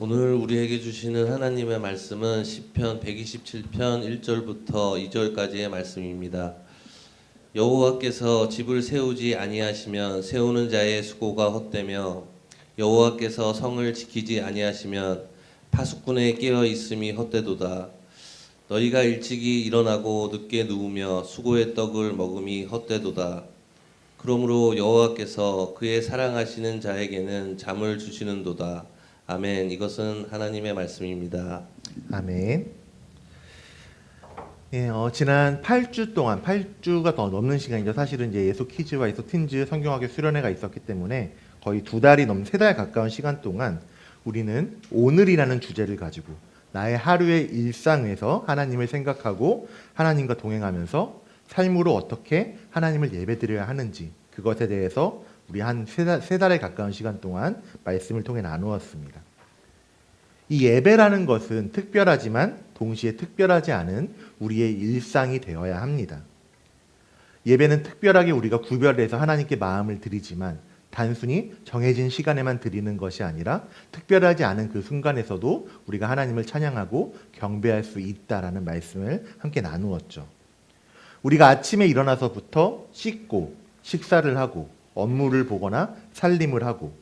오늘 우리에게 주시는 하나님의 말씀은 시편 127편 1절부터 2절까지의 말씀입니다. 여호와께서 집을 세우지 아니하시면 세우는 자의 수고가 헛되며 여호와께서 성을 지키지 아니하시면 파수꾼의 깨어 있음이 헛되도다. 너희가 일찍이 일어나고 늦게 누우며 수고의 떡을 먹음이 헛되도다. 그러므로 여호와께서 그의 사랑하시는 자에게는 잠을 주시는도다. 아멘. 이것은 하나님의 말씀입니다. 아멘. 지난 8주 동안, 8주가 더 넘는 시간이죠. 사실은 이제 예수 퀴즈와 예수 틴즈 성경학교 수련회가 있었기 때문에 거의 2달이 넘는 3달 가까운 시간 동안 우리는 오늘이라는 주제를 가지고 나의 하루의 일상에서 하나님을 생각하고 하나님과 동행하면서 삶으로 어떻게 하나님을 예배드려야 하는지 그것에 대해서 우리 한 3달에 가까운 시간 동안 말씀을 통해 나누었습니다. 이 예배라는 것은 특별하지만 동시에 특별하지 않은 우리의 일상이 되어야 합니다. 예배는 특별하게 우리가 구별해서 하나님께 마음을 드리지만 단순히 정해진 시간에만 드리는 것이 아니라 특별하지 않은 그 순간에서도 우리가 하나님을 찬양하고 경배할 수 있다라는 말씀을 함께 나누었죠. 우리가 아침에 일어나서부터 씻고 식사를 하고 업무를 보거나 살림을 하고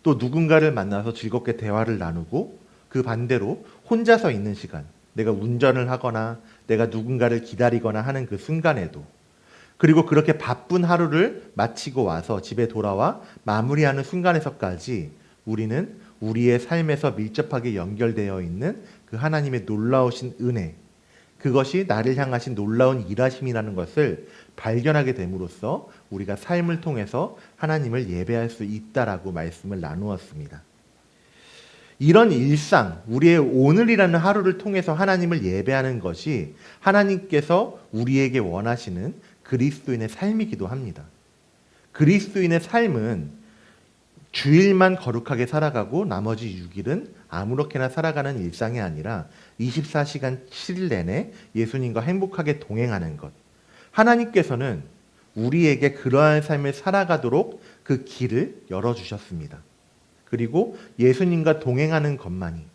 또 누군가를 만나서 즐겁게 대화를 나누고 그 반대로 혼자서 있는 시간, 내가 운전을 하거나 내가 누군가를 기다리거나 하는 그 순간에도 그리고 그렇게 바쁜 하루를 마치고 와서 집에 돌아와 마무리하는 순간에서까지 우리는 우리의 삶에서 밀접하게 연결되어 있는 그 하나님의 놀라우신 은혜, 그것이 나를 향하신 놀라운 일하심이라는 것을 발견하게 됨으로써 우리가 삶을 통해서 하나님을 예배할 수 있다라고 말씀을 나누었습니다. 이런 일상, 우리의 오늘이라는 하루를 통해서 하나님을 예배하는 것이 하나님께서 우리에게 원하시는 그리스도인의 삶이기도 합니다. 그리스도인의 삶은 주일만 거룩하게 살아가고 나머지 6일은 아무렇게나 살아가는 일상이 아니라 24시간 7일 내내 예수님과 행복하게 동행하는 것. 하나님께서는 우리에게 그러한 삶을 살아가도록 그 길을 열어주셨습니다. 그리고 예수님과 동행하는 것만이,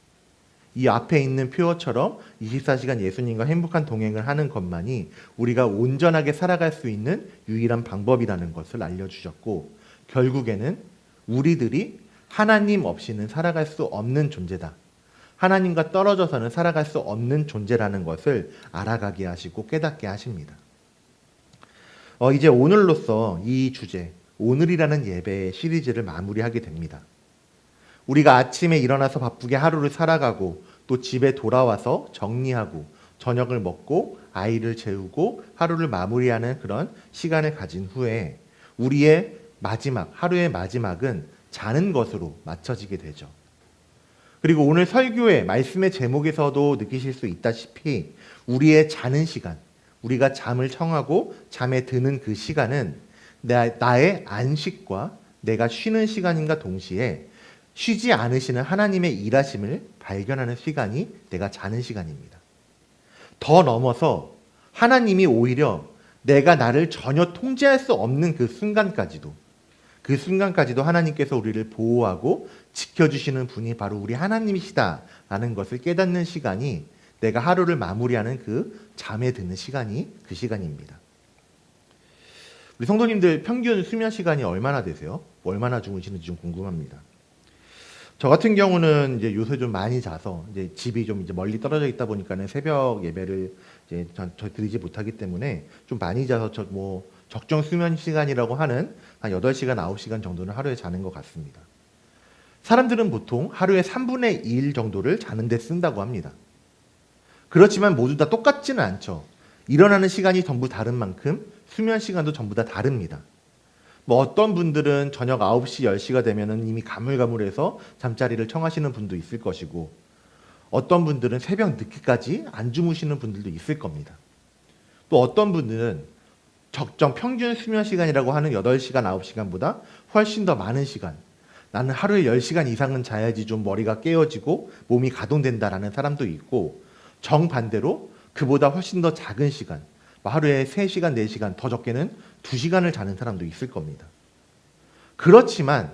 이 앞에 있는 표어처럼 24시간 예수님과 행복한 동행을 하는 것만이 우리가 온전하게 살아갈 수 있는 유일한 방법이라는 것을 알려주셨고, 결국에는 우리들이 하나님 없이는 살아갈 수 없는 존재다. 하나님과 떨어져서는 살아갈 수 없는 존재라는 것을 알아가게 하시고 깨닫게 하십니다. 이제 오늘로써 이 주제, 오늘이라는 예배의 시리즈를 마무리하게 됩니다. 우리가 아침에 일어나서 바쁘게 하루를 살아가고 또 집에 돌아와서 정리하고 저녁을 먹고 아이를 재우고 하루를 마무리하는 그런 시간을 가진 후에 우리의 마지막, 하루의 마지막은 자는 것으로 맞춰지게 되죠. 그리고 오늘 설교의 말씀의 제목에서도 느끼실 수 있다시피 우리의 자는 시간, 우리가 잠을 청하고 잠에 드는 그 시간은 나의 안식과 내가 쉬는 시간인가 동시에 쉬지 않으시는 하나님의 일하심을 발견하는 시간이 내가 자는 시간입니다. 더 넘어서 하나님이 오히려 내가 나를 전혀 통제할 수 없는 그 순간까지도 하나님께서 우리를 보호하고 지켜주시는 분이 바로 우리 하나님이시다라는 것을 깨닫는 시간이 내가 하루를 마무리하는 그 잠에 드는 시간이 그 시간입니다. 우리 성도님들 평균 수면 시간이 얼마나 되세요? 얼마나 주무시는지 좀 궁금합니다. 저 같은 경우는 이제 요새 좀 많이 자서 이제 집이 좀 이제 멀리 떨어져 있다 보니까는 새벽 예배를 이제 저 드리지 못하기 때문에 좀 많이 자서 적정 수면 시간이라고 하는 한 8시간, 9시간 정도는 하루에 자는 것 같습니다. 사람들은 보통 하루에 3분의 1 정도를 자는 데 쓴다고 합니다. 그렇지만 모두 다 똑같지는 않죠. 일어나는 시간이 전부 다른 만큼 수면 시간도 전부 다 다릅니다. 어떤 분들은 저녁 9시, 10시가 되면 이미 가물가물해서 잠자리를 청하시는 분도 있을 것이고 어떤 분들은 새벽 늦게까지 안 주무시는 분들도 있을 겁니다. 또 어떤 분들은 적정 평균 수면 시간이라고 하는 8시간, 9시간보다 훨씬 더 많은 시간, 나는 하루에 10시간 이상은 자야지 좀 머리가 깨어지고 몸이 가동된다라는 사람도 있고 정반대로 그보다 훨씬 더 작은 시간, 하루에 3시간, 4시간, 더 적게는 2시간을 자는 사람도 있을 겁니다. 그렇지만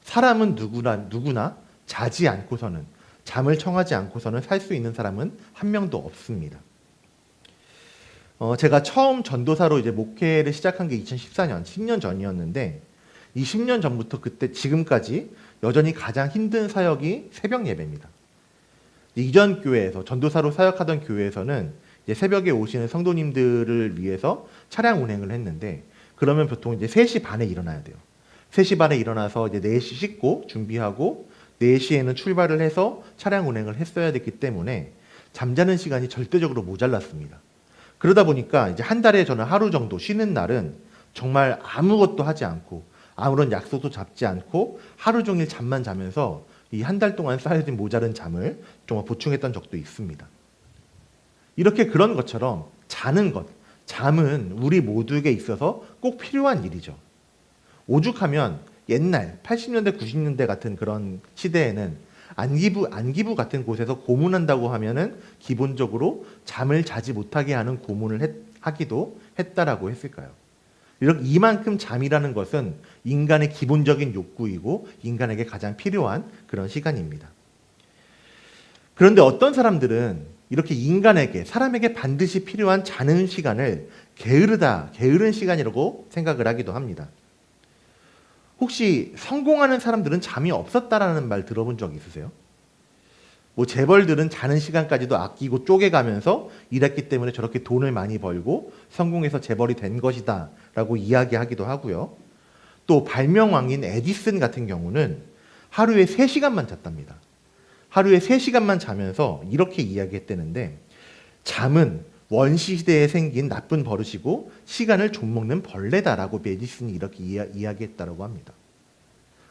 사람은 누구나 자지 않고서는 잠을 청하지 않고서는 살 수 있는 사람은 한 명도 없습니다. 제가 처음 전도사로 이제 목회를 시작한 게 2014년, 10년 전이었는데 이 10년 전부터 그때 지금까지 여전히 가장 힘든 사역이 새벽 예배입니다. 이전 교회에서 전도사로 사역하던 교회에서는 이제 새벽에 오시는 성도님들을 위해서 차량 운행을 했는데 그러면 보통 이제 3시 반에 일어나야 돼요. 3시 반에 일어나서 이제 4시 씻고 준비하고 4시에는 출발을 해서 차량 운행을 했어야 됐기 때문에 잠자는 시간이 절대적으로 모자랐습니다. 그러다 보니까 이제 한 달에 저는 하루 정도 쉬는 날은 정말 아무것도 하지 않고 아무런 약속도 잡지 않고 하루 종일 잠만 자면서 이 한 달 동안 쌓여진 모자른 잠을 정말 보충했던 적도 있습니다. 이렇게 그런 것처럼 자는 것, 잠은 우리 모두에게 있어서 꼭 필요한 일이죠. 오죽하면 옛날 80년대, 90년대 같은 그런 시대에는 안기부 같은 곳에서 고문한다고 하면은 기본적으로 잠을 자지 못하게 하는 고문을 하기도 했다라고 했을까요? 이렇게 이만큼 잠이라는 것은 인간의 기본적인 욕구이고 인간에게 가장 필요한 그런 시간입니다. 그런데 어떤 사람들은 이렇게 인간에게, 사람에게 반드시 필요한 자는 시간을 게으른 시간이라고 생각을 하기도 합니다. 혹시 성공하는 사람들은 잠이 없었다라는 말 들어본 적 있으세요? 뭐 재벌들은 자는 시간까지도 아끼고 쪼개가면서 일했기 때문에 저렇게 돈을 많이 벌고 성공해서 재벌이 된 것이다 라고 이야기하기도 하고요. 또 발명왕인 에디슨 같은 경우는 하루에 3시간만 잤답니다. 하루에 3시간만 자면서 이렇게 이야기했다는데 잠은 원시시대에 생긴 나쁜 버릇이고 시간을 좀먹는 벌레다라고 에디슨이 이렇게 이야기했다고 합니다.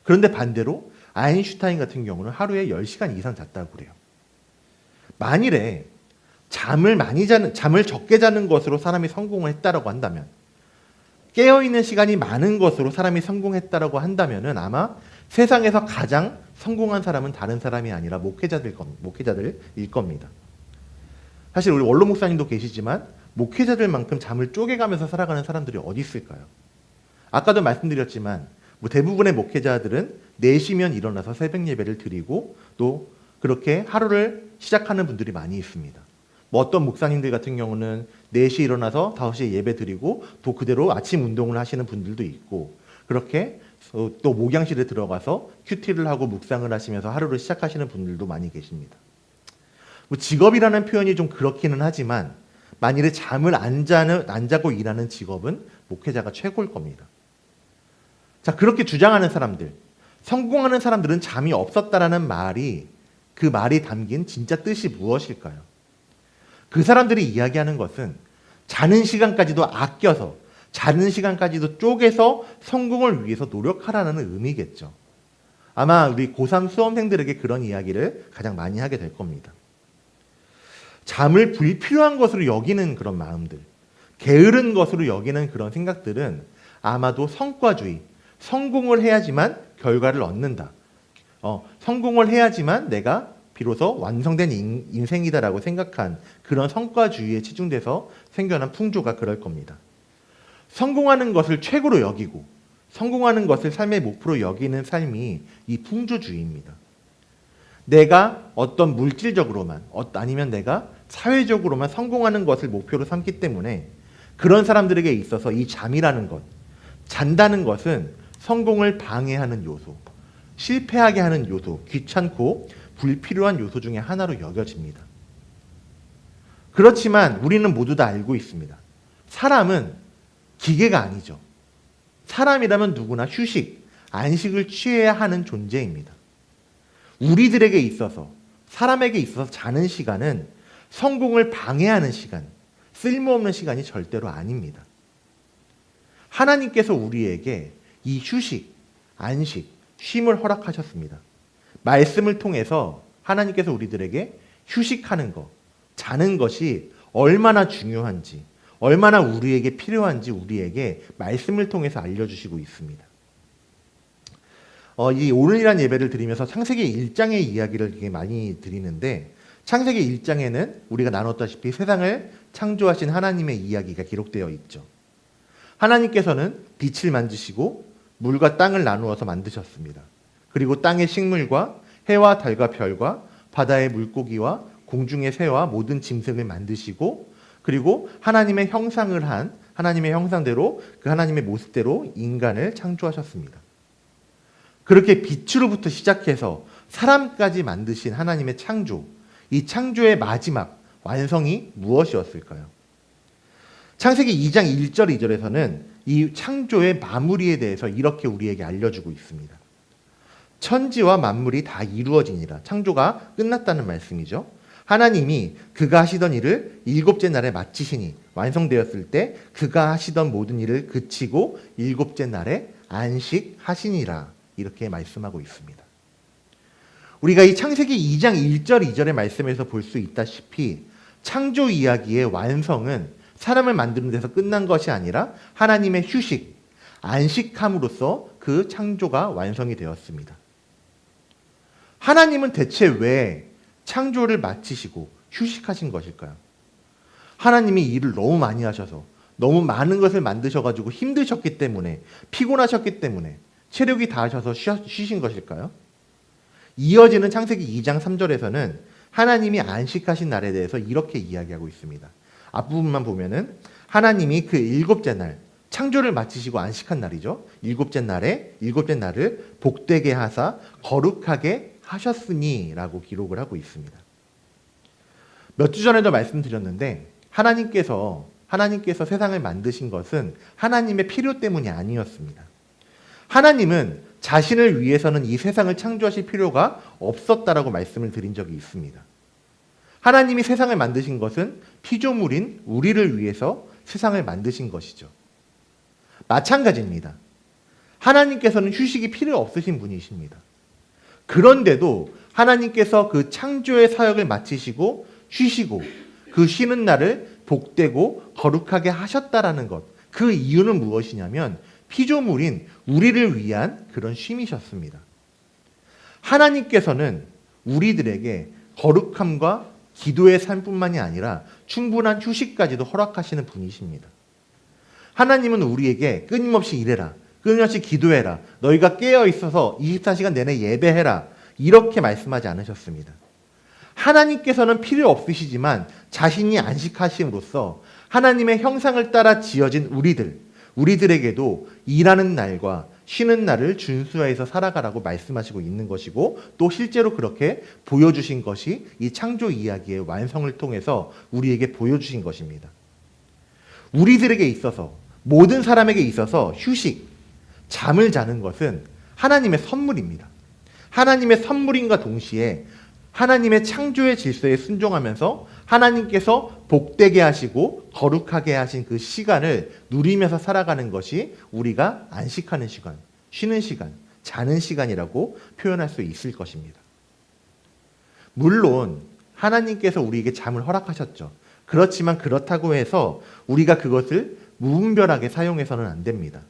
그런데 반대로 아인슈타인 같은 경우는 하루에 10시간 이상 잤다고 그래요. 만일에 잠을 적게 자는 것으로 사람이 성공을 했다라고 한다면, 깨어있는 시간이 많은 것으로 사람이 성공했다라고 한다면은 아마 세상에서 가장 성공한 사람은 다른 사람이 아니라 목회자들일 겁니다. 사실 우리 원로 목사님도 계시지만 목회자들만큼 잠을 쪼개가면서 살아가는 사람들이 어디 있을까요? 아까도 말씀드렸지만 뭐 대부분의 목회자들은 4시면 일어나서 새벽 예배를 드리고 또 그렇게 하루를 시작하는 분들이 많이 있습니다. 뭐 어떤 목사님들 같은 경우는 4시 일어나서 5시에 예배 드리고 또 그대로 아침 운동을 하시는 분들도 있고 그렇게 또 목양실에 들어가서 큐티를 하고 묵상을 하시면서 하루를 시작하시는 분들도 많이 계십니다. 뭐 직업이라는 표현이 좀 그렇기는 하지만 만일에 잠을 안 자고 일하는 직업은 목회자가 최고일 겁니다. 자, 그렇게 주장하는 사람들, 성공하는 사람들은 잠이 없었다라는 말이 그 말이 담긴 진짜 뜻이 무엇일까요? 그 사람들이 이야기하는 것은 자는 시간까지도 아껴서 자는 시간까지도 쪼개서 성공을 위해서 노력하라는 의미겠죠. 아마 우리 고3 수험생들에게 그런 이야기를 가장 많이 하게 될 겁니다. 잠을 불필요한 것으로 여기는 그런 마음들, 게으른 것으로 여기는 그런 생각들은 아마도 성과주의, 성공을 해야지만 결과를 얻는다. 성공을 해야지만 내가 비로소 완성된 인생이다라고 생각한 그런 성과주의에 치중돼서 생겨난 풍조가 그럴 겁니다. 성공하는 것을 최고로 여기고 성공하는 것을 삶의 목표로 여기는 삶이 이 풍조주의입니다. 내가 어떤 물질적으로만 아니면 내가 사회적으로만 성공하는 것을 목표로 삼기 때문에 그런 사람들에게 있어서 이 잠이라는 것, 잔다는 것은 성공을 방해하는 요소, 실패하게 하는 요소, 귀찮고 불필요한 요소 중에 하나로 여겨집니다. 그렇지만 우리는 모두 다 알고 있습니다. 사람은 기계가 아니죠. 사람이라면 누구나 휴식, 안식을 취해야 하는 존재입니다. 우리들에게 있어서, 사람에게 있어서 자는 시간은 성공을 방해하는 시간, 쓸모없는 시간이 절대로 아닙니다. 하나님께서 우리에게 이 휴식, 안식, 쉼을 허락하셨습니다. 말씀을 통해서 하나님께서 우리들에게 휴식하는 것, 자는 것이 얼마나 중요한지, 얼마나 우리에게 필요한지 우리에게 말씀을 통해서 알려주시고 있습니다. 이 오늘이란 예배를 드리면서 창세기 1장의 이야기를 되게 많이 드리는데 창세기 1장에는 우리가 나눴다시피 세상을 창조하신 하나님의 이야기가 기록되어 있죠. 하나님께서는 빛을 만드시고 물과 땅을 나누어서 만드셨습니다. 그리고 땅의 식물과 해와 달과 별과 바다의 물고기와 공중의 새와 모든 짐승을 만드시고 그리고 하나님의 형상을 한 하나님의 형상대로 그 하나님의 모습대로 인간을 창조하셨습니다. 그렇게 빛으로부터 시작해서 사람까지 만드신 하나님의 창조, 이 창조의 마지막 완성이 무엇이었을까요? 창세기 2장 1절 2절에서는 이 창조의 마무리에 대해서 이렇게 우리에게 알려주고 있습니다. 천지와 만물이 다 이루어지니라. 창조가 끝났다는 말씀이죠. 하나님이 그가 하시던 일을 일곱째 날에 마치시니 완성되었을 때 그가 하시던 모든 일을 그치고 일곱째 날에 안식하시니라. 이렇게 말씀하고 있습니다. 우리가 이 창세기 2장 1절 2절의 말씀에서 볼 수 있다시피 창조 이야기의 완성은 사람을 만드는 데서 끝난 것이 아니라 하나님의 휴식, 안식함으로써 그 창조가 완성이 되었습니다. 하나님은 대체 왜 창조를 마치시고 휴식하신 것일까요? 하나님이 일을 너무 많이 하셔서 너무 많은 것을 만드셔가지고 힘드셨기 때문에 피곤하셨기 때문에 체력이 다하셔서 쉬신 것일까요? 이어지는 창세기 2장 3절에서는 하나님이 안식하신 날에 대해서 이렇게 이야기하고 있습니다. 앞부분만 보면은 하나님이 그 일곱째 날 창조를 마치시고 안식한 날이죠. 일곱째 날을 복되게 하사 거룩하게 하셨으니라고 기록을 하고 있습니다. 몇 주 전에도 말씀드렸는데 하나님께서 세상을 만드신 것은 하나님의 필요 때문이 아니었습니다. 하나님은 자신을 위해서는 이 세상을 창조하실 필요가 없었다라고 말씀을 드린 적이 있습니다. 하나님이 세상을 만드신 것은 피조물인 우리를 위해서 세상을 만드신 것이죠. 마찬가지입니다. 하나님께서는 휴식이 필요 없으신 분이십니다. 그런데도 하나님께서 그 창조의 사역을 마치시고 쉬시고 그 쉬는 날을 복되고 거룩하게 하셨다라는 것. 그 이유는 무엇이냐면 피조물인 우리를 위한 그런 쉼이셨습니다. 하나님께서는 우리들에게 거룩함과 기도의 삶뿐만이 아니라 충분한 휴식까지도 허락하시는 분이십니다. 하나님은 우리에게 끊임없이 일해라, 끊임없이 기도해라, 너희가 깨어 있어서 24시간 내내 예배해라 이렇게 말씀하지 않으셨습니다. 하나님께서는 필요 없으시지만 자신이 안식하심으로써 하나님의 형상을 따라 지어진 우리들에게도 일하는 날과 쉬는 날을 준수해서 살아가라고 말씀하시고 있는 것이고 또 실제로 그렇게 보여주신 것이 이 창조 이야기의 완성을 통해서 우리에게 보여주신 것입니다. 우리들에게 있어서 모든 사람에게 있어서 휴식, 잠을 자는 것은 하나님의 선물입니다. 하나님의 선물인과 동시에 하나님의 창조의 질서에 순종하면서 하나님께서 복되게 하시고 거룩하게 하신 그 시간을 누리면서 살아가는 것이 우리가 안식하는 시간, 쉬는 시간, 자는 시간이라고 표현할 수 있을 것입니다. 물론 하나님께서 우리에게 잠을 허락하셨죠. 그렇지만 그렇다고 해서 우리가 그것을 무분별하게 사용해서는 안 됩니다.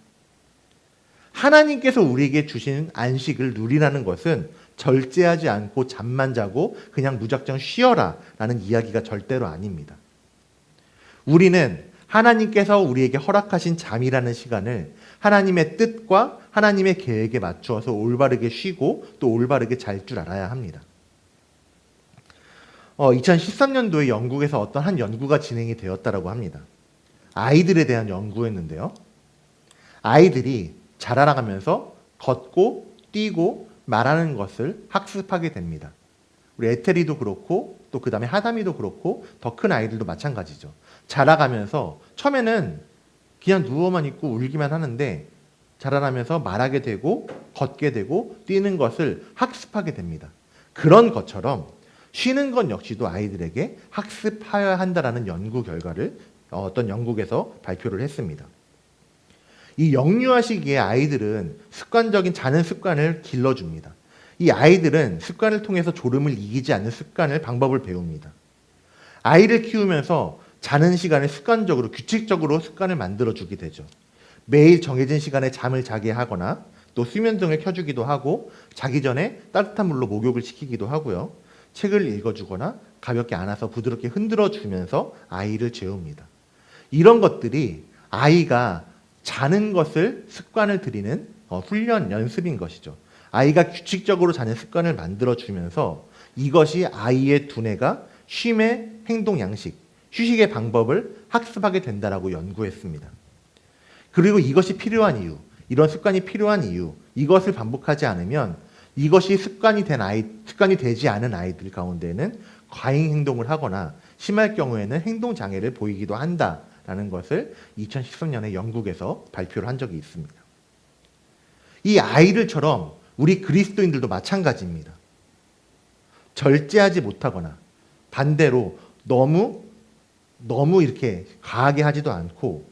하나님께서 우리에게 주신 안식을 누리라는 것은 절제하지 않고 잠만 자고 그냥 무작정 쉬어라 라는 이야기가 절대로 아닙니다. 우리는 하나님께서 우리에게 허락하신 잠이라는 시간을 하나님의 뜻과 하나님의 계획에 맞추어서 올바르게 쉬고 또 올바르게 잘 줄 알아야 합니다. 2013년도에 영국에서 어떤 한 연구가 진행이 되었다고 합니다. 아이들에 대한 연구였는데요. 아이들이 자라나가면서 걷고 뛰고 말하는 것을 학습하게 됩니다. 우리 에테리도 그렇고 또 그 다음에 하담이도 그렇고 더 큰 아이들도 마찬가지죠. 자라가면서 처음에는 그냥 누워만 있고 울기만 하는데 자라나면서 말하게 되고 걷게 되고 뛰는 것을 학습하게 됩니다. 그런 것처럼 쉬는 것 역시도 아이들에게 학습하여야 한다라는 연구 결과를 어떤 영국에서 발표를 했습니다. 이 영유아 시기에 아이들은 습관적인 자는 습관을 길러줍니다. 이 아이들은 습관을 통해서 졸음을 이기지 않는 방법을 배웁니다. 아이를 키우면서 자는 시간을 습관적으로, 규칙적으로 습관을 만들어주게 되죠. 매일 정해진 시간에 잠을 자게 하거나 또 수면등을 켜주기도 하고 자기 전에 따뜻한 물로 목욕을 시키기도 하고요. 책을 읽어주거나 가볍게 안아서 부드럽게 흔들어주면서 아이를 재웁니다. 이런 것들이 아이가 자는 것을 습관을 들이는 훈련, 연습인 것이죠. 아이가 규칙적으로 자는 습관을 만들어주면서 이것이 아이의 두뇌가 쉼의 행동 양식, 휴식의 방법을 학습하게 된다라고 연구했습니다. 그리고 이것이 필요한 이유, 이런 습관이 필요한 이유, 이것을 반복하지 않으면 이것이 습관이 되지 않은 아이들 가운데는 과잉 행동을 하거나 심할 경우에는 행동 장애를 보이기도 한다라는 것을 2013년에 영국에서 발표를 한 적이 있습니다. 이 아이들처럼 우리 그리스도인들도 마찬가지입니다. 절제하지 못하거나 반대로 너무 이렇게 과하게 하지도 않고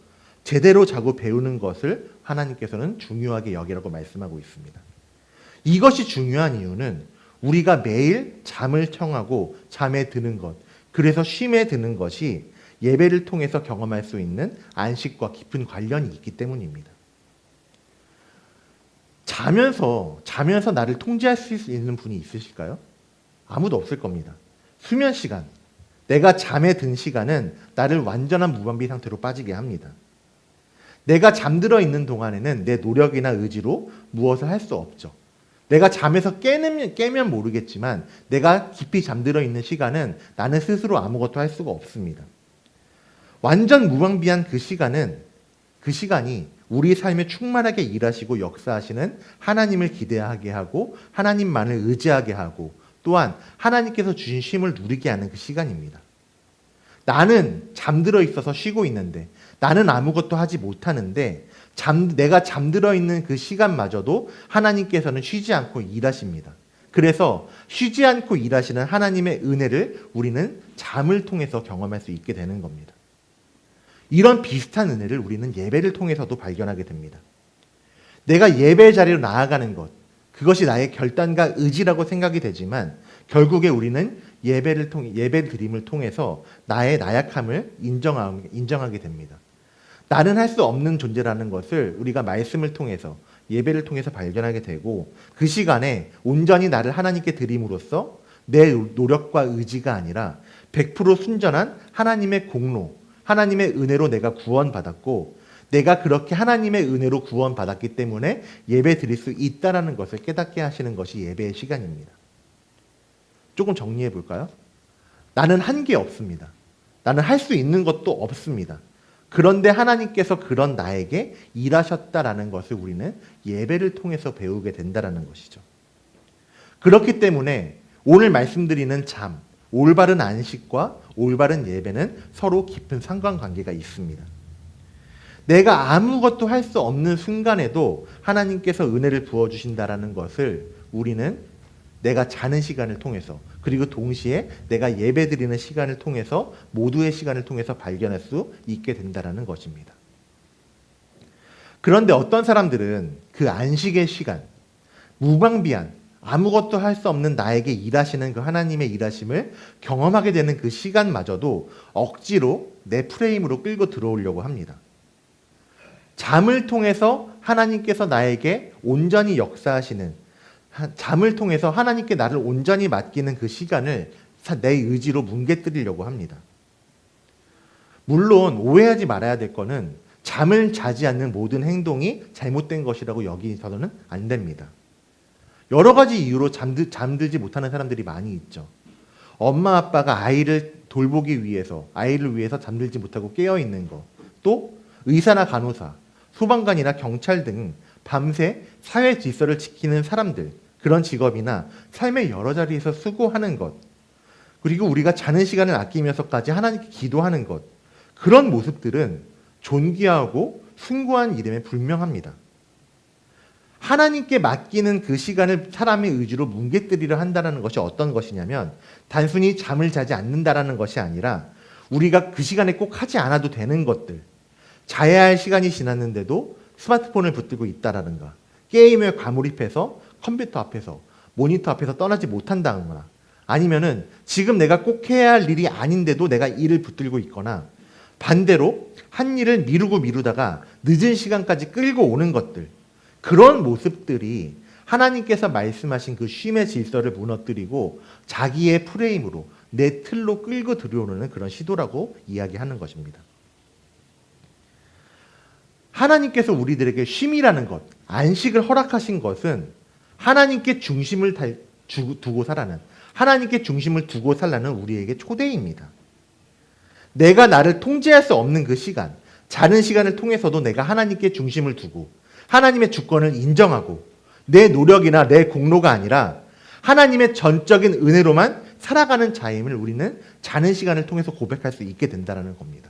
제대로 자고 배우는 것을 하나님께서는 중요하게 여기라고 말씀하고 있습니다. 이것이 중요한 이유는 우리가 매일 잠을 청하고 잠에 드는 것, 그래서 쉼에 드는 것이 예배를 통해서 경험할 수 있는 안식과 깊은 관련이 있기 때문입니다. 자면서 나를 통제할 수 있는 분이 있으실까요? 아무도 없을 겁니다. 수면 시간, 내가 잠에 든 시간은 나를 완전한 무방비 상태로 빠지게 합니다. 내가 잠들어 있는 동안에는 내 노력이나 의지로 무엇을 할 수 없죠. 내가 잠에서 깨면 모르겠지만 내가 깊이 잠들어 있는 시간은 나는 스스로 아무것도 할 수가 없습니다. 완전 무방비한 그 시간이 우리 삶에 충만하게 일하시고 역사하시는 하나님을 기대하게 하고 하나님만을 의지하게 하고 또한 하나님께서 주신 쉼을 누리게 하는 그 시간입니다. 나는 잠들어 있어서 쉬고 있는데 나는 아무것도 하지 못하는데 내가 잠들어 있는 그 시간마저도 하나님께서는 쉬지 않고 일하십니다. 그래서 쉬지 않고 일하시는 하나님의 은혜를 우리는 잠을 통해서 경험할 수 있게 되는 겁니다. 이런 비슷한 은혜를 우리는 예배를 통해서도 발견하게 됩니다. 내가 예배 자리로 나아가는 것, 그것이 나의 결단과 의지라고 생각이 되지만 결국에 우리는 예배 드림을 통해서 나의 나약함을 인정하게 됩니다. 나는 할 수 없는 존재라는 것을 우리가 말씀을 통해서 예배를 통해서 발견하게 되고 그 시간에 온전히 나를 하나님께 드림으로써 내 노력과 의지가 아니라 100% 순전한 하나님의 공로, 하나님의 은혜로 내가 구원받았고 내가 그렇게 하나님의 은혜로 구원받았기 때문에 예배 드릴 수 있다는 것을 깨닫게 하시는 것이 예배의 시간입니다. 조금 정리해 볼까요? 나는 한 게 없습니다. 나는 할 수 있는 것도 없습니다. 그런데 하나님께서 그런 나에게 일하셨다라는 것을 우리는 예배를 통해서 배우게 된다라는 것이죠. 그렇기 때문에 오늘 말씀드리는 잠, 올바른 안식과 올바른 예배는 서로 깊은 상관관계가 있습니다. 내가 아무것도 할 수 없는 순간에도 하나님께서 은혜를 부어주신다라는 것을 우리는 내가 자는 시간을 통해서 그리고 동시에 내가 예배드리는 시간을 통해서 모두의 시간을 통해서 발견할 수 있게 된다라는 것입니다. 그런데 어떤 사람들은 그 안식의 시간, 무방비한 아무것도 할 수 없는 나에게 일하시는 그 하나님의 일하심을 경험하게 되는 그 시간마저도 억지로 내 프레임으로 끌고 들어오려고 합니다. 잠을 통해서 하나님께서 나에게 온전히 역사하시는 잠을 통해서 하나님께 나를 온전히 맡기는 그 시간을 내 의지로 뭉개뜨리려고 합니다. 물론 오해하지 말아야 될 거는 잠을 자지 않는 모든 행동이 잘못된 것이라고 여기서는 안 됩니다. 여러 가지 이유로 잠들지 못하는 사람들이 많이 있죠. 엄마 아빠가 아이를 돌보기 위해서 아이를 위해서 잠들지 못하고 깨어있는 것, 또 의사나 간호사, 소방관이나 경찰 등 밤새 사회 질서를 지키는 사람들, 그런 직업이나 삶의 여러 자리에서 수고하는 것, 그리고 우리가 자는 시간을 아끼면서까지 하나님께 기도하는 것, 그런 모습들은 존귀하고 숭고한 이름에 불명합니다. 하나님께 맡기는 그 시간을 사람의 의지로 뭉개뜨리려 한다는 것이 어떤 것이냐면 단순히 잠을 자지 않는다라는 것이 아니라 우리가 그 시간에 꼭 하지 않아도 되는 것들, 자야 할 시간이 지났는데도 스마트폰을 붙들고 있다라든가 게임에 과몰입해서 컴퓨터 앞에서 모니터 앞에서 떠나지 못한다거나 아니면은 지금 내가 꼭 해야 할 일이 아닌데도 내가 일을 붙들고 있거나 반대로 한 일을 미루다가 늦은 시간까지 끌고 오는 것들, 그런 모습들이 하나님께서 말씀하신 그 쉼의 질서를 무너뜨리고 자기의 프레임으로 내 틀로 끌고 들여오는 그런 시도라고 이야기하는 것입니다. 하나님께서 우리들에게 쉼이라는 것, 안식을 허락하신 것은 하나님께 중심을 두고 살아는, 하나님께 중심을 두고 살라는 우리에게 초대입니다. 내가 나를 통제할 수 없는 그 시간, 자는 시간을 통해서도 내가 하나님께 중심을 두고 하나님의 주권을 인정하고 내 노력이나 내 공로가 아니라 하나님의 전적인 은혜로만 살아가는 자임을 우리는 자는 시간을 통해서 고백할 수 있게 된다는 겁니다.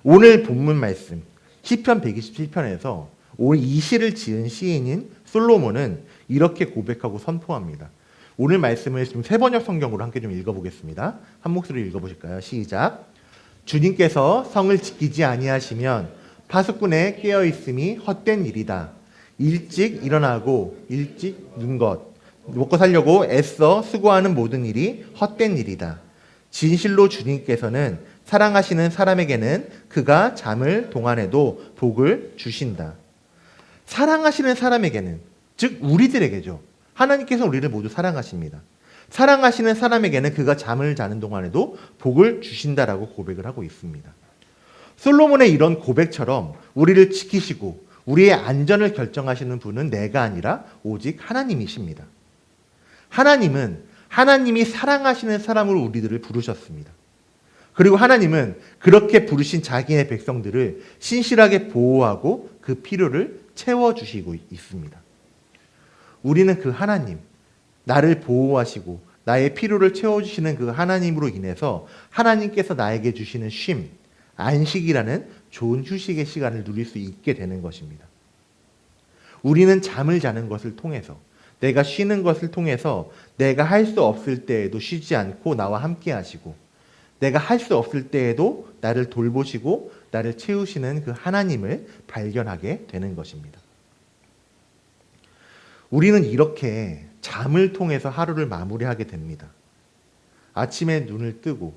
오늘 본문 말씀 시편 127편에서 오늘 이 시를 지은 시인인 솔로몬은 이렇게 고백하고 선포합니다. 오늘 말씀을 지금 세 번역 성경으로 함께 좀 읽어보겠습니다. 한 목소리로 읽어보실까요? 시작. 주님께서 성을 지키지 아니하시면 파수꾼에 깨어 있음이 헛된 일이다. 일찍 일어나고 일찍 눈 것, 먹고 살려고 애써 수고하는 모든 일이 헛된 일이다. 진실로 주님께서는 사랑하시는 사람에게는 그가 잠을 동안에도 복을 주신다. 사랑하시는 사람에게는, 즉 우리들에게죠. 하나님께서 우리를 모두 사랑하십니다. 사랑하시는 사람에게는 그가 잠을 자는 동안에도 복을 주신다라고 고백을 하고 있습니다. 솔로몬의 이런 고백처럼 우리를 지키시고 우리의 안전을 결정하시는 분은 내가 아니라 오직 하나님이십니다. 하나님은 하나님이 사랑하시는 사람으로 우리들을 부르셨습니다. 그리고 하나님은 그렇게 부르신 자기의 백성들을 신실하게 보호하고 그 필요를 채워주시고 있습니다. 우리는 그 하나님, 나를 보호하시고 나의 필요를 채워주시는 그 하나님으로 인해서 하나님께서 나에게 주시는 쉼, 안식이라는 좋은 휴식의 시간을 누릴 수 있게 되는 것입니다. 우리는 잠을 자는 것을 통해서, 내가 쉬는 것을 통해서 내가 할 수 없을 때에도 쉬지 않고 나와 함께 하시고 내가 할 수 없을 때에도 나를 돌보시고 나를 채우시는 그 하나님을 발견하게 되는 것입니다. 우리는 이렇게 잠을 통해서 하루를 마무리하게 됩니다. 아침에 눈을 뜨고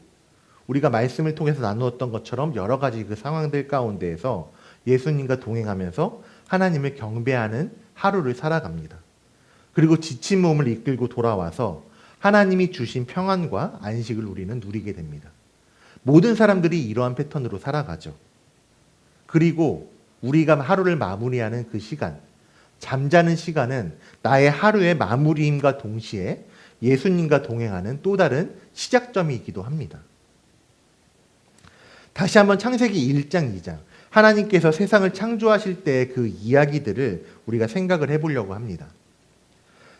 우리가 말씀을 통해서 나누었던 것처럼 여러 가지 그 상황들 가운데에서 예수님과 동행하면서 하나님을 경배하는 하루를 살아갑니다. 그리고 지친 몸을 이끌고 돌아와서 하나님이 주신 평안과 안식을 우리는 누리게 됩니다. 모든 사람들이 이러한 패턴으로 살아가죠. 그리고 우리가 하루를 마무리하는 그 시간, 잠자는 시간은 나의 하루의 마무리임과 동시에 예수님과 동행하는 또 다른 시작점이기도 합니다. 다시 한번 창세기 1장, 2장 하나님께서 세상을 창조하실 때의 그 이야기들을 우리가 생각을 해보려고 합니다.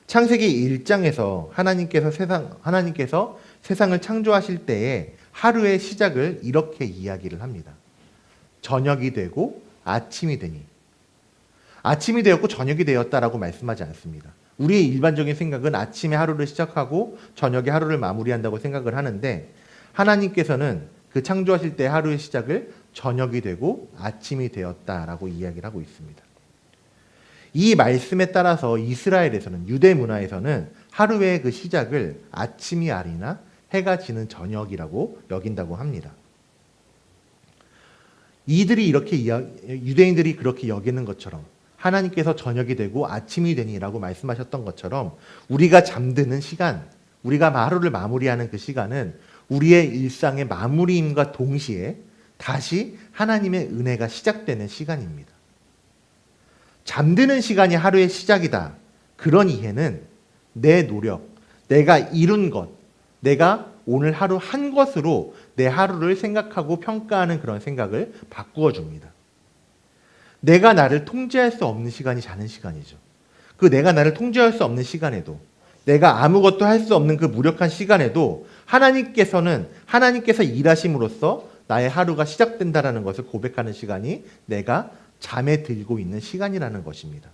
창세기 1장에서 하나님께서 세상을 창조하실 때의 하루의 시작을 이렇게 이야기를 합니다. 저녁이 되고 아침이 되니. 아침이 되었고 저녁이 되었다라고 말씀하지 않습니다. 우리의 일반적인 생각은 아침에 하루를 시작하고 저녁에 하루를 마무리한다고 생각을 하는데 하나님께서는 그 창조하실 때 하루의 시작을 저녁이 되고 아침이 되었다라고 이야기를 하고 있습니다. 이 말씀에 따라서 이스라엘에서는, 유대 문화에서는 하루의 그 시작을 아침이 아니라 해가 지는 저녁이라고 여긴다고 합니다. 유대인들이 그렇게 여기는 것처럼 하나님께서 저녁이 되고 아침이 되니라고 말씀하셨던 것처럼 우리가 잠드는 시간, 우리가 하루를 마무리하는 그 시간은 우리의 일상의 마무리임과 동시에 다시 하나님의 은혜가 시작되는 시간입니다. 잠드는 시간이 하루의 시작이다. 그런 이해는 내 노력, 내가 이룬 것, 내가 오늘 하루 한 것으로 내 하루를 생각하고 평가하는 그런 생각을 바꾸어 줍니다. 내가 나를 통제할 수 없는 시간이 자는 시간이죠. 그 내가 나를 통제할 수 없는 시간에도, 내가 아무것도 할 수 없는 그 무력한 시간에도 하나님께서 일하심으로써 나의 하루가 시작된다는 것을 고백하는 시간이 내가 잠에 들고 있는 시간이라는 것입니다.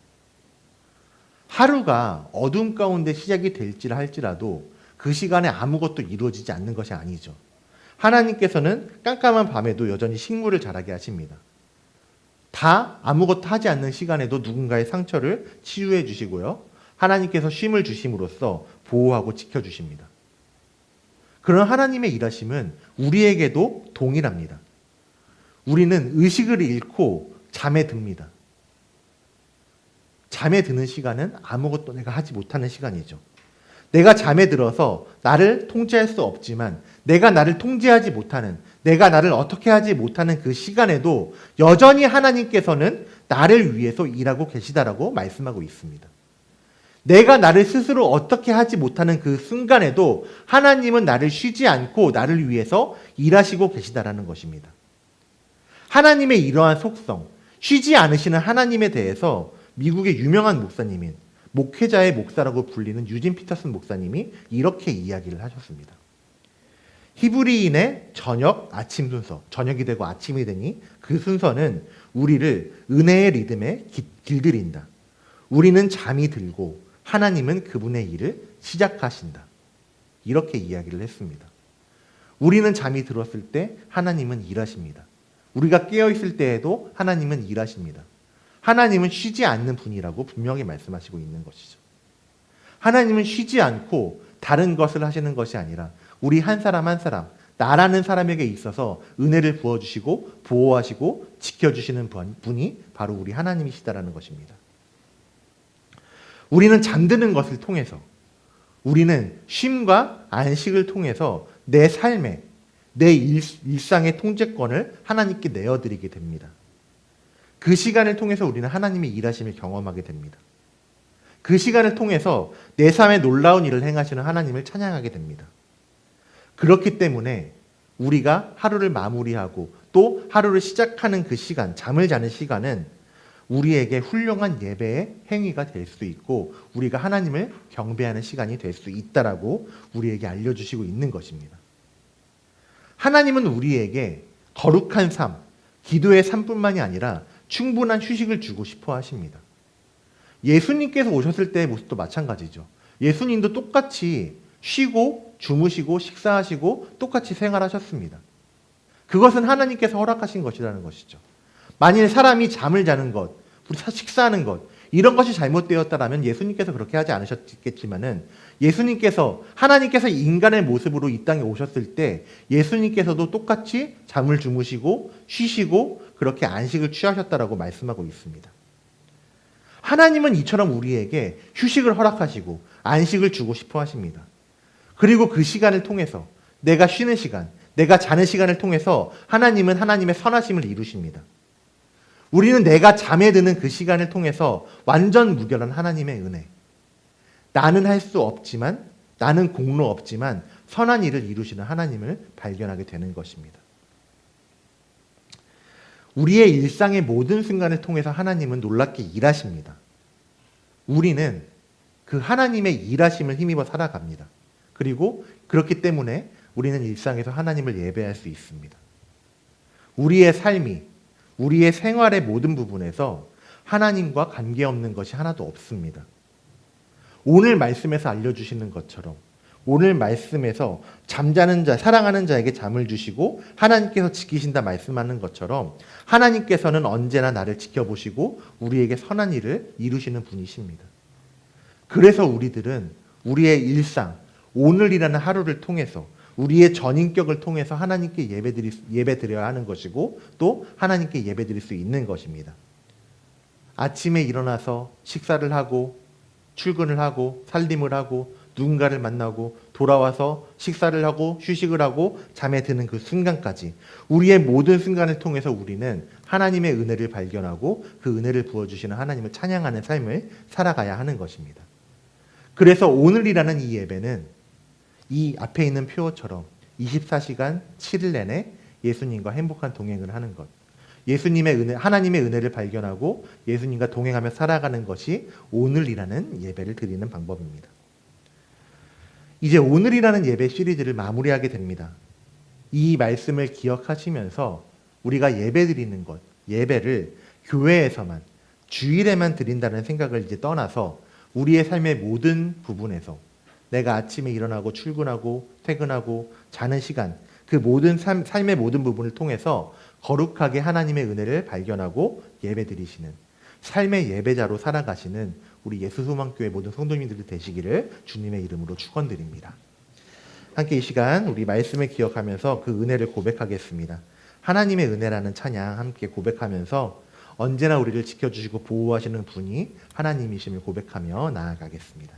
하루가 어둠 가운데 시작이 될지라 할지라도 그 시간에 아무것도 이루어지지 않는 것이 아니죠. 하나님께서는 깜깜한 밤에도 여전히 식물을 자라게 하십니다. 다 아무것도 하지 않는 시간에도 누군가의 상처를 치유해 주시고요. 하나님께서 쉼을 주심으로써 보호하고 지켜주십니다. 그런 하나님의 일하심은 우리에게도 동일합니다. 우리는 의식을 잃고 잠에 듭니다. 잠에 드는 시간은 아무것도 내가 하지 못하는 시간이죠. 내가 잠에 들어서 나를 통제할 수 없지만 내가 나를 통제하지 못하는, 내가 나를 어떻게 하지 못하는 그 시간에도 여전히 하나님께서는 나를 위해서 일하고 계시다라고 말씀하고 있습니다. 내가 나를 스스로 어떻게 하지 못하는 그 순간에도 하나님은 나를 쉬지 않고 나를 위해서 일하시고 계시다라는 것입니다. 하나님의 이러한 속성, 쉬지 않으시는 하나님에 대해서 미국의 유명한 목사님인 목회자의 목사라고 불리는 유진 피터슨 목사님이 이렇게 이야기를 하셨습니다. 히브리인의 저녁, 아침 순서, 저녁이 되고 아침이 되니 그 순서는 우리를 은혜의 리듬에 길들인다. 우리는 잠이 들고 하나님은 그분의 일을 시작하신다. 이렇게 이야기를 했습니다. 우리는 잠이 들었을 때 하나님은 일하십니다. 우리가 깨어있을 때에도 하나님은 일하십니다. 하나님은 쉬지 않는 분이라고 분명히 말씀하시고 있는 것이죠. 하나님은 쉬지 않고 다른 것을 하시는 것이 아니라 우리 한 사람 한 사람, 나라는 사람에게 있어서 은혜를 부어주시고 보호하시고 지켜주시는 분이 바로 우리 하나님이시다라는 것입니다. 우리는 잠드는 것을 통해서, 우리는 쉼과 안식을 통해서 내 삶에, 내 일상의 통제권을 하나님께 내어드리게 됩니다. 그 시간을 통해서 우리는 하나님의 일하심을 경험하게 됩니다. 그 시간을 통해서 내 삶에 놀라운 일을 행하시는 하나님을 찬양하게 됩니다. 그렇기 때문에 우리가 하루를 마무리하고 또 하루를 시작하는 그 시간, 잠을 자는 시간은 우리에게 훌륭한 예배의 행위가 될 수 있고 우리가 하나님을 경배하는 시간이 될 수 있다라고 우리에게 알려주시고 있는 것입니다. 하나님은 우리에게 거룩한 삶, 기도의 삶뿐만이 아니라 충분한 휴식을 주고 싶어 하십니다. 예수님께서 오셨을 때의 모습도 마찬가지죠. 예수님도 똑같이 쉬고 주무시고 식사하시고 똑같이 생활하셨습니다. 그것은 하나님께서 허락하신 것이라는 것이죠. 만일 사람이 잠을 자는 것, 식사하는 것, 이런 것이 잘못되었다라면 예수님께서 그렇게 하지 않으셨겠지만은 하나님께서 인간의 모습으로 이 땅에 오셨을 때 예수님께서도 똑같이 잠을 주무시고 쉬시고 그렇게 안식을 취하셨다라고 말씀하고 있습니다. 하나님은 이처럼 우리에게 휴식을 허락하시고 안식을 주고 싶어 하십니다. 그리고 그 시간을 통해서 내가 쉬는 시간, 내가 자는 시간을 통해서 하나님은 하나님의 선하심을 이루십니다. 우리는 내가 잠에 드는 그 시간을 통해서 완전 무결한 하나님의 은혜, 나는 할 수 없지만, 나는 공로 없지만 선한 일을 이루시는 하나님을 발견하게 되는 것입니다. 우리의 일상의 모든 순간을 통해서 하나님은 놀랍게 일하십니다. 우리는 그 하나님의 일하심을 힘입어 살아갑니다. 그리고 그렇기 때문에 우리는 일상에서 하나님을 예배할 수 있습니다. 우리의 삶이, 우리의 생활의 모든 부분에서 하나님과 관계없는 것이 하나도 없습니다. 오늘 말씀에서 알려주시는 것처럼 오늘 말씀에서 잠자는 자, 사랑하는 자에게 잠을 주시고 하나님께서 지키신다 말씀하는 것처럼 하나님께서는 언제나 나를 지켜보시고 우리에게 선한 일을 이루시는 분이십니다. 그래서 우리들은 우리의 일상, 오늘이라는 하루를 통해서 우리의 전인격을 통해서 하나님께 예배드려야 하는 것이고 또 하나님께 예배드릴 수 있는 것입니다. 아침에 일어나서 식사를 하고 출근을 하고 살림을 하고 누군가를 만나고 돌아와서 식사를 하고 휴식을 하고 잠에 드는 그 순간까지 우리의 모든 순간을 통해서 우리는 하나님의 은혜를 발견하고 그 은혜를 부어주시는 하나님을 찬양하는 삶을 살아가야 하는 것입니다. 그래서 오늘이라는 이 예배는 이 앞에 있는 표어처럼 24시간 7일 내내 예수님과 행복한 동행을 하는 것, 예수님의 은혜, 하나님의 은혜를 발견하고 예수님과 동행하며 살아가는 것이 오늘이라는 예배를 드리는 방법입니다. 이제 오늘이라는 예배 시리즈를 마무리하게 됩니다. 이 말씀을 기억하시면서 우리가 예배 드리는 것, 예배를 교회에서만, 주일에만 드린다는 생각을 이제 떠나서 우리의 삶의 모든 부분에서 내가 아침에 일어나고 출근하고 퇴근하고 자는 시간, 그 모든 삶의 모든 부분을 통해서 거룩하게 하나님의 은혜를 발견하고 예배드리시는 삶의 예배자로 살아가시는 우리 예수소망교회 모든 성도님들이 되시기를 주님의 이름으로 축원드립니다. 함께 이 시간 우리 말씀을 기억하면서 그 은혜를 고백하겠습니다. 하나님의 은혜라는 찬양 함께 고백하면서 언제나 우리를 지켜주시고 보호하시는 분이 하나님이심을 고백하며 나아가겠습니다.